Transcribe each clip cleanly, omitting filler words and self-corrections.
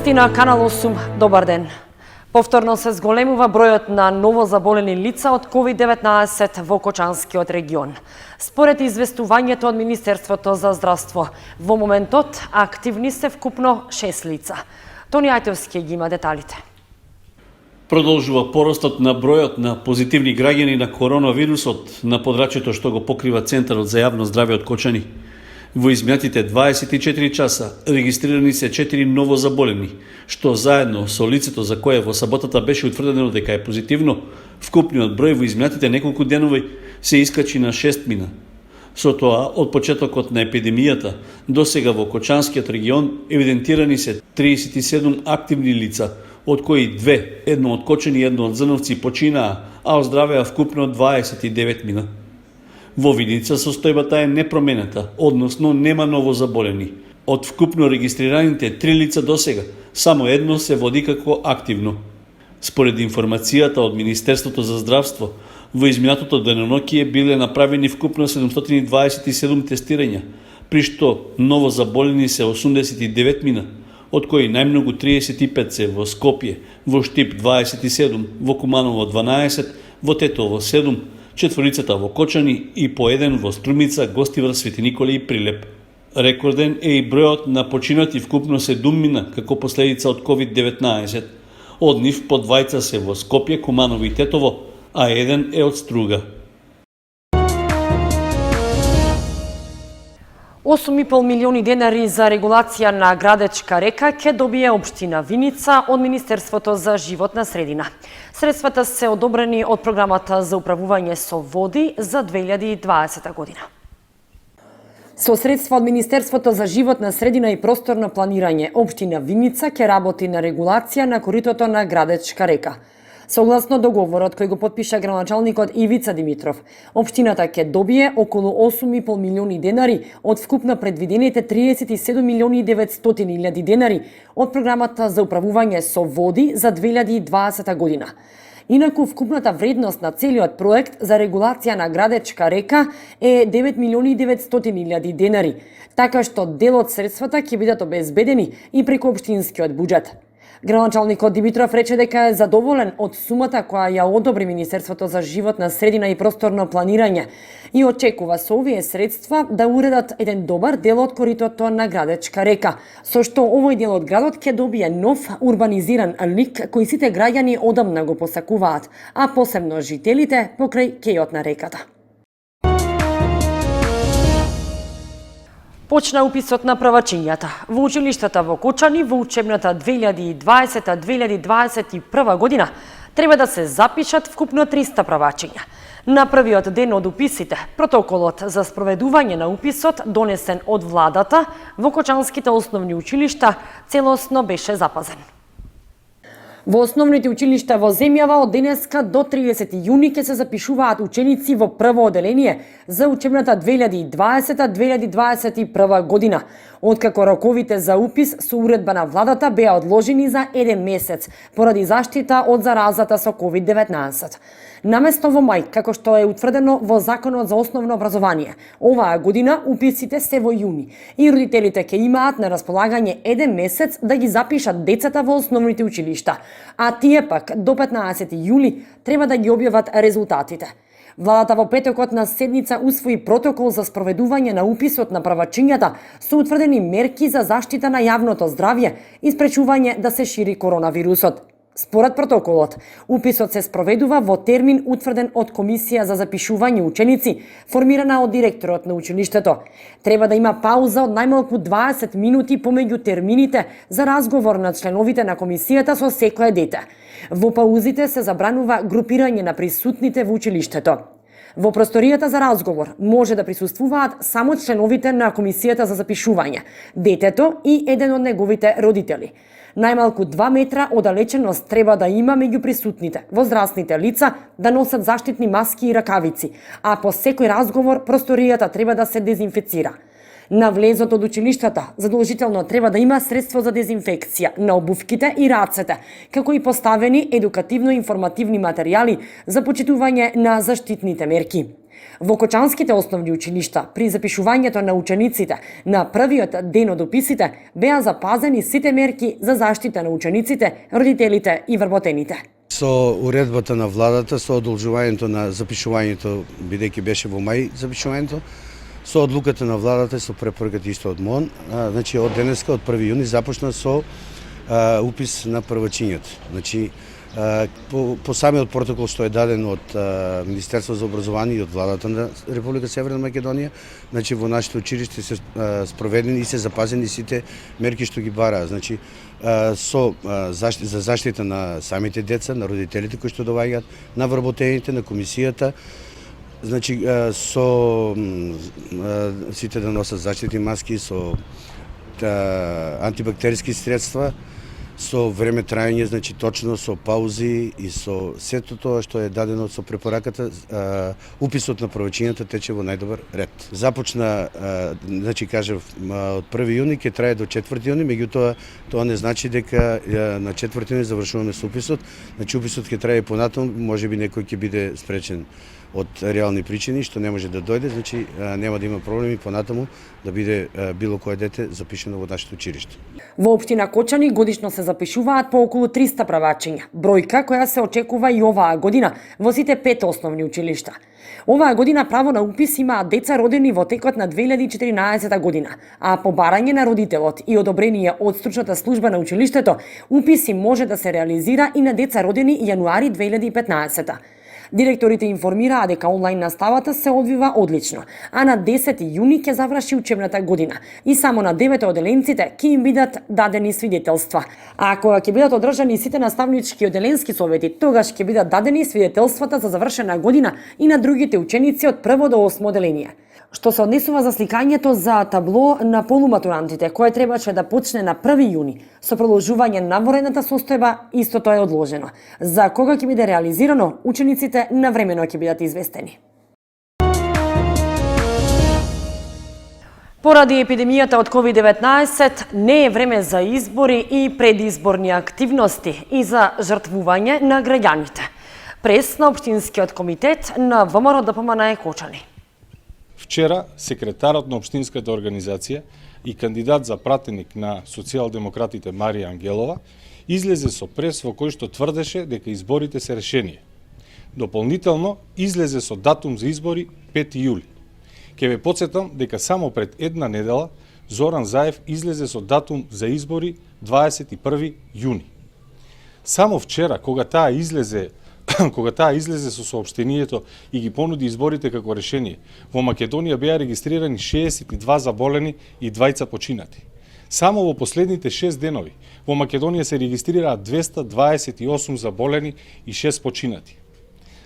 Гости на Канал 8, добар ден. Повторно се зголемува бројот на новозаболени лица од COVID-19 во Кочанскиот регион. Според известувањето од Министерството за здравство, во моментот активни се вкупно 6 лица. Тони Ајтовски ги има деталите. Продолжува поростот на бројот на позитивни граѓани на коронавирусот на подрачјето што го покрива Центарот за јавно здравје од Кочани. Во изминатите 24 часа регистрирани се 4 новозаболени, што заедно со лицето за кое во саботата беше утврдено дека е позитивно, вкупниот број во изминатите неколку денови се искачи на 6 мина. Со тоа, од почетокот на епидемијата, досега во Кочанскиот регион евидентирани се 37 активни лица, од кои 2, едно од Кочани и едно од Зрновци починаа, а оздравеа вкупно 29 мина. Во Видница состојбата е непроменета, односно нема новозаболени. Од вкупно регистрираните 3 лица досега, само едно се води како активно. Според информацијата од Министерството за здравство, во изминатото деноноќие биле направени вкупно 727 тестирања, при што новозаболени се 89 мина, од кои најмногу 35 се во Скопје, во Штип 27, во Куманово 12, во Тетово 7, четворицата во Кочани и по еден во Струмица, Гостивар, Свети Николе и Прилеп. Рекорден е и бројот на починати вкупно 7 мина како последица од COVID-19. Од нив по двајца се во Скопје, Куманово и Тетово, а еден е од Струга. 8,5 милиони денари за регулација на Градечка река ќе добие општина Виница од Министерството за животна средина. Средствата се одобрени од програмата за управување со води за 2020 година. Со средства од Министерството за животна средина и просторно планирање, општина Виница ќе работи на регулација на коритото на Градечка река. Согласно договорот кој го подпиша градоначалникот Ивица Димитров, општината ќе добие околу 8,5 милиони денари од вкупно предвидените 37 милиони 900 илјади денари од програмата за управување со води за 2020 година. Инаку вкупната вредност на целиот проект за регулација на Градечка река е 9 милиони 900 илјади денари, така што дел од средствата ќе бидат обезбедени и преку општинскиот буџет. Градоначалникот Димитров рече дека е задоволен од сумата која ја одобри Министерството за животна средина и просторно планирање и очекува со овие средства да уредат еден добар дел од коритото на Градечка река, со што овој дел од градот ќе добие нов урбанизиран лик кој сите граѓани одамна го посакуваат, а посебно жителите покрај кејот на реката. Почна уписот на правачињата. Во училиштата во Кочани во учебната 2020-2021 година треба да се запишат вкупно 300 правачиња. На првиот ден од уписите, протоколот за спроведување на уписот донесен од владата во кочанските основни училишта целосно беше запазен. Во основните училишта во земјава од денеска до 30 јуни ќе се запишуваат ученици во прво оделение за учебната 2020-2021 година, откако роковите за упис со уредба на владата беа одложени за 1 месец поради заштита од заразата со COVID-19. Наместо во мај, како што е утврдено во Законот за основно образование, оваа година уписите се во јуни и родителите ќе имаат на располагање 1 месец да ги запишат децата во основните училишта, а тие пак до 15 јули треба да ги објават резултатите. Владата во петокот на седница усвои протокол за спроведување на уписот на правачињата со утврдени мерки за заштита на јавното здравје и спречување да се шири коронавирусот. Според протоколот, уписот се спроведува во термин утврден од Комисија за запишување ученици, формирана од директорот на училиштето. Треба да има пауза од најмалку 20 минути помеѓу термините за разговор на членовите на комисијата со секое дете. Во паузите се забранува групирање на присутните во училиштето. Во просторијата за разговор може да присуствуваат само членовите на комисијата за запишување, детето и еден од неговите родители. Најмалку 2 метра оддалеченост треба да има меѓу присутните, возрастните лица да носат заштитни маски и ракавици, а по секој разговор просторијата треба да се дезинфицира. На влезот од училиштата задолжително треба да има средство за дезинфекција на обувките и рацете, како и поставени едукативно-информативни материјали за почитување на заштитните мерки. Во кочанските основни училишта, при запишувањето на учениците на првиот ден од уписите, беа запазени сите мерки за заштита на учениците, родителите и вработените. Со уредбата на владата, со одолжувањето на запишувањето, бидејќи беше во мај запишувањето, со одлуката на владата, со препораката исто од МОН, значи од денеска, од 1 јуни, започна со упис на првачињето. Значи, по самиот протокол што е даден од Министерство за образование и од владата на Република Северна Македонија, значи во нашите училишта се спроведени и се запазени сите мерки што ги бараа. Значи, за заштита на самите деца, на родителите кои што доаѓаат, на вработените, на комисијата, значи со сите да носат заштитни маски, со антибактериски средства, со време трајање, значи точно со паузи и со сето тоа што е дадено со препораката, уписот на првачињата тече во најдобар ред. Започна, значи кажав, од 1 јуни ќе трае до 4 јуни, меѓутоа тоа не значи дека на 4 јуни завршуваме со уписот. Значи уписот ќе трае понатаму, можеби некој ќе биде спречен од реални причини што не може да дојде, значи нема да има проблеми понатаму да биде било кое дете запишено во нашето училиште. Во општина Кочани годишно се запишуваат по околу 300 правачиња, бројка која се очекува и оваа година во сите 5 основни училишта. Оваа година право на упис имаат деца родени во текот на 2014 година, а по барање на родителот и одобрение од стручната служба на училиштето, упис им може да се реализира и на деца родени јануари 2015. Директорите информираа дека онлайн наставата се одвива одлично, а на 10 јуни ќе заврши учебната година и само на 9 оделенците ќе им бидат дадени свидетелства. А кога ќе бидат одржани сите наставнички и оделенски совети, тогаш ќе бидат дадени свидетелствата за завршена година и на другите ученици од 1 до 8 оделение. Што се однесува за сликањето за табло на полуматурантите, кое требаше да почне на 1 јуни, со продолжување на воредната состојба, истото е одложено. За кога ќе биде реализирано, учениците навремено ќе бидат известени. Поради епидемијата од COVID-19 не е време за избори и предизборни активности и за жртвување на граѓаните. Прес на Општинскиот комитет на ВМРО ДПМН Кочани. Вчера, секретарот на Општинската организација и кандидат за пратеник на социјалдемократите Марија Ангелова излезе со прес во кој што тврдеше дека изборите се решение. Дополнително, излезе со датум за избори 5 јули. Ке ве потсетам дека само пред една недела Зоран Заев излезе со датум за избори 21 јуни. Само вчера, кога таа излезе со соопштението и ги понуди изборите како решение, во Македонија беа регистрирани 62 заболени и 2 починати. Само во последните 6 денови во Македонија се регистрираат 228 заболени и 6 починати.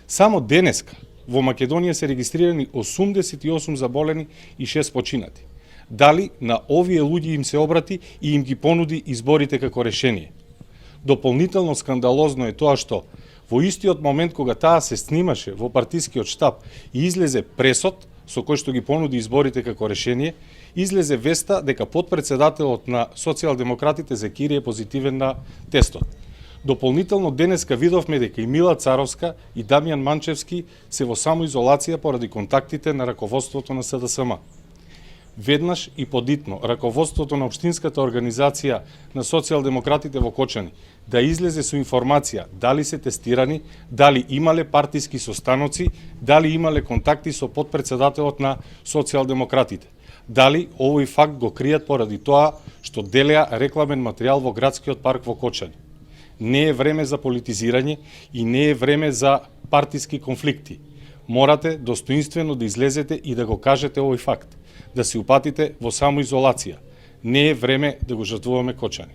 Само денеска во Македонија се регистрирани 88 заболени и 6 починати. Дали на овие луѓе им се обрати и им ги понуди изборите како решение? Дополнително скандалозно е тоа што во истиот момент кога таа се снимаше во партискиот штаб и излезе пресот со кој што ги понуди изборите како решение, излезе веста дека потпредседателот на социјалдемократите Зекири е позитивен на тестот. Дополнително денеска видовме дека и Мила Царовска и Дамјан Манчевски се во самоизолација поради контактите на раководството на СДСМ. Веднаш и подитно, раководството на Општинската организација на социјалдемократите во Кочани да излезе со информација дали се тестирани, дали имале партиски состаноци, дали имале контакти со потпредседателот на социјалдемократите. Дали овој факт го кријат поради тоа што делеа рекламен материјал во градскиот парк во Кочани. Не е време за политизирање и не е време за партиски конфликти. Морате достоинствено да излезете и да го кажете овој факт, да се упатите во самоизолација. Не е време да го жртвуваме Кочани.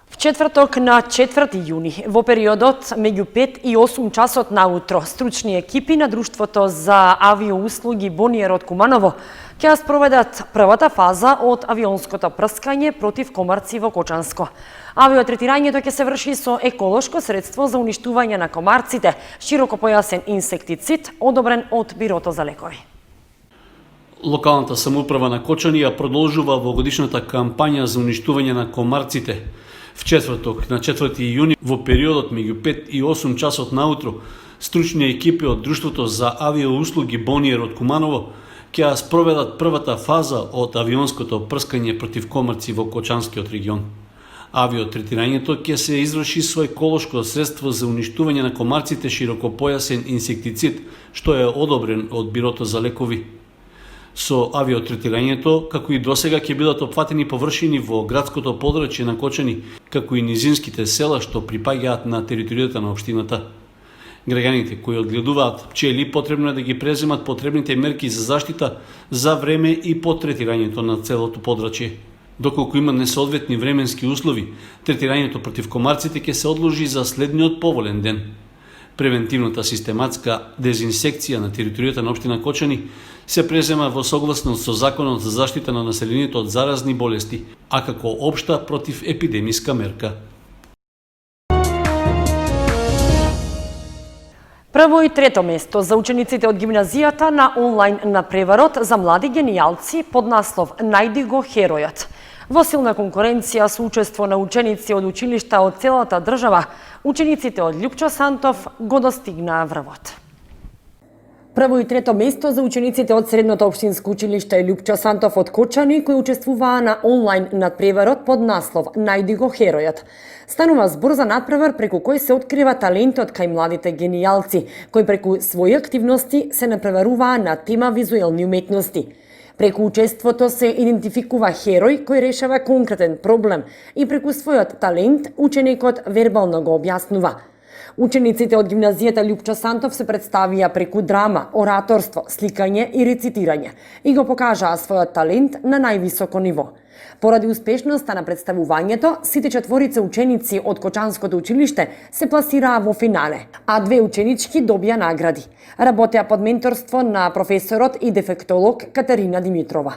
В четврток на 4 јуни, во периодот меѓу 5 и 8 часот наутро, стручни екипи на Друштвото за авиоуслуги Бониер од Куманово ќе спроведат првата фаза од авионското прскање против комарци во Кочанско. Авиотретирањето ќе се врши со еколошко средство за уништување на комарците, широкопојасен инсектицид, одобрен од Бирото за лекови. Локалната самоуправа на Кочани ја продолжува во годишната кампања за уништување на комарците. В четврток на 4 јуни во периодот меѓу 5 и 8 часот наутро Стручни екипи од Друштвото за авиоуслуги Бониер од Куманово ќе ја спроведат првата фаза од авионското прскање против комарци во Кочанскиот регион. Авиотретирањето ќе се изврши со еколошко средство за уништување на комарците широкопојасен инсектицид, што е одобрен од Бирото за лекови. Со авиотретирањето, како и досега, ќе бидат опфатени површини во градското подрачје на Кочани, како и низинските села што припаѓаат на територијата на општината. Граѓаните кои одгледуваат пчели потребно е да ги преземат потребните мерки за заштита за време и по третирањето на целото подрачје. Доколку има несоодветни временски услови, третирањето против комарците ќе се одложи за следниот поволен ден. Превентивната систематска дезинсекција на територијата на општина Кочани се презема во согласност со Законот за заштита на населението од заразни болести, а како општа противепидемиска мерка. Прво и трето место за учениците од гимназијата на онлайн надпреварот за млади генијалци под наслов "Најди го херојот". Во силна конкуренција со учество на ученици од училишта од целата држава, учениците од Љупчо Сантов го достигнаа врвот. Прво и трето место за учениците од Средното општинско училиште Љупчо Сантов од Кочани, кои учествуваа на онлайн надпреварот под наслов "Најди го херојот". Станува збор за надпревар преку кој се открива талентот кај младите генијалци, кои преку своји активности се надпреваруваа на тема визуелни уметности. Преку учеството се идентификува херој кој решава конкретен проблем и преку својот талент ученикот вербално го објаснува. Учениците од гимназијата Љупчо Сантов се представија преку драма, ораторство, сликање и рецитирање и го покажаа својот талент на највисоко ниво. Поради успешноста на представувањето, сите четворица ученици од Кочанското училиште се пласираа во финале, а две ученички добија награди. Работеа под менторство на професорот и дефектолог Катерина Димитрова.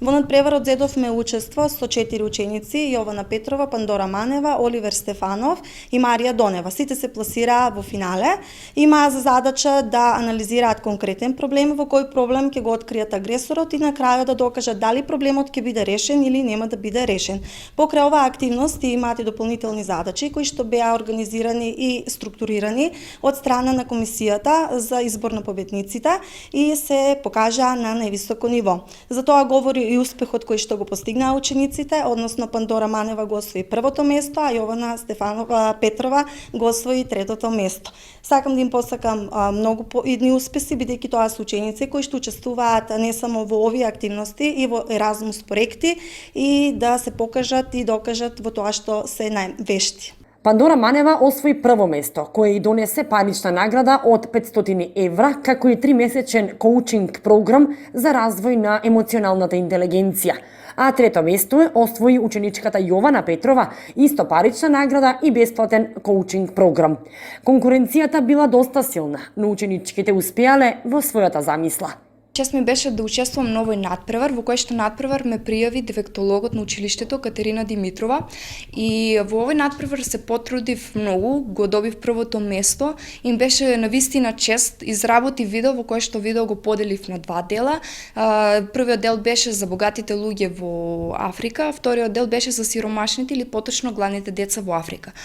Во надпреварот зедовме учество со 4 ученици: Јована Петрова, Пандора Манева, Оливер Стефанов и Марија Донева. Сите се пласираа во финале. Имаа за задача да анализираат конкретен проблем, во кој проблем ќе го откријат агресорот и на крајот да докажат дали проблемот ќе биде решен или нема да биде решен. Покрај оваа активност имаат и дополнителни задачи кои што беа организирани и структурирани од страна на комисијата за избор на победниците и се покажаа на највисоко ниво. За тоа говори и успехот кој што го постигнаа учениците, односно Пандора Манева го освои првото место, а Јована Петрова го освои третото место. Сакам да им посакам многу идни успеси, бидејќи тоа се ученици кои што учествуваат не само во овие активности и во Еразмус проекти и да се покажат и докажат во тоа што се највешти. Пандора Манева освои прво место, кое и донесе парична награда од 500 евра, како и 3-месечен коучинг програм за развој на емоционалната интелигенција. А трето место освои ученичката Јована Петрова, исто парична награда и бесплатен коучинг програм. Конкуренцијата била доста силна, но ученичките успеале во својата замисла. Чест ми беше да учествувам на овој надпревар, во кој што надпревар ме пријави дефектологот на училиштето Катерина Димитрова и во овој надпревар се потрудив многу, го добив првото место и беше навистина чест. Изработив видео во кој што видео го поделив на два дела. Првиот дел беше за богатите луѓе во Африка, вториот дел беше за сиромашните или поточно гладните деца во Африка.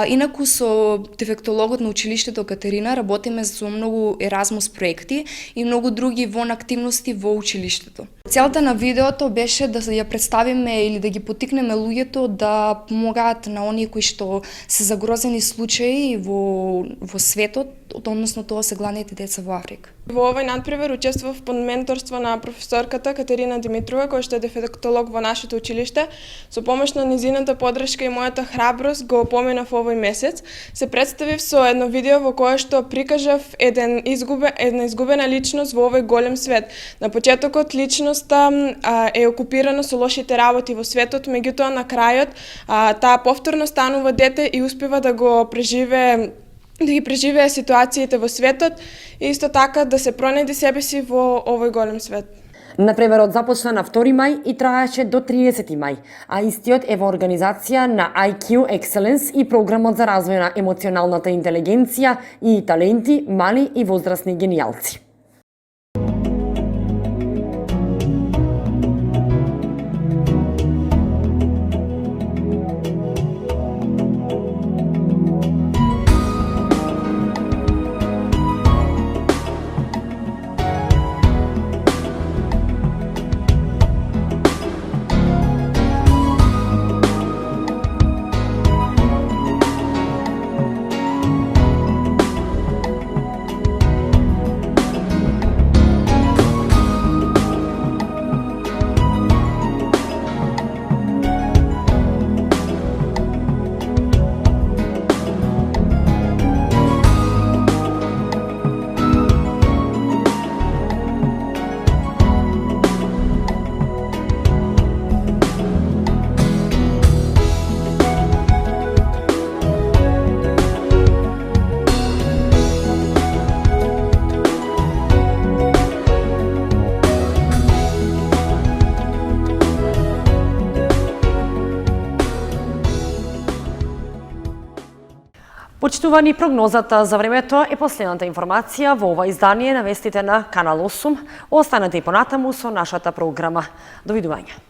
Инаку со дефектологот на училиштето Катерина работиме со многу Еразмус проекти и многу други активности во училиштето. Целта на видеото беше да ја представиме или да ги поттикнеме луѓето да помогаат на оние кои што се загрозени случаи во светот, односно тоа се гладните деца во Африка. Во овој надпревар учествував под менторство на професорката Катерина Димитрова, која што е дефектолог во нашето училиште. Со помош на низината подршка и мојата храброст го поминав овој месец. Се представив со едно видео во кое што прикажав една изгубена личност во овој голем свет. На почетокот личноста е окупирана со лошите работи во светот, меѓутоа на крајот таа повторно станува дете и успева да ги преживее ситуациите во светот и исто така да се пронајде себе си во овој голем свет. Надпреварот започна на 2 мај и траеше до 30 мај, а истиот е во организација на IQ Excellence и програмот за развој на емоционалната интелигенција и таленти, мали и возрастни генијалци. Почитувани, прогнозата за времето е последната информација во ова издание на вестите на Канал 8. Останете и понатаму со нашата програма. Довидување.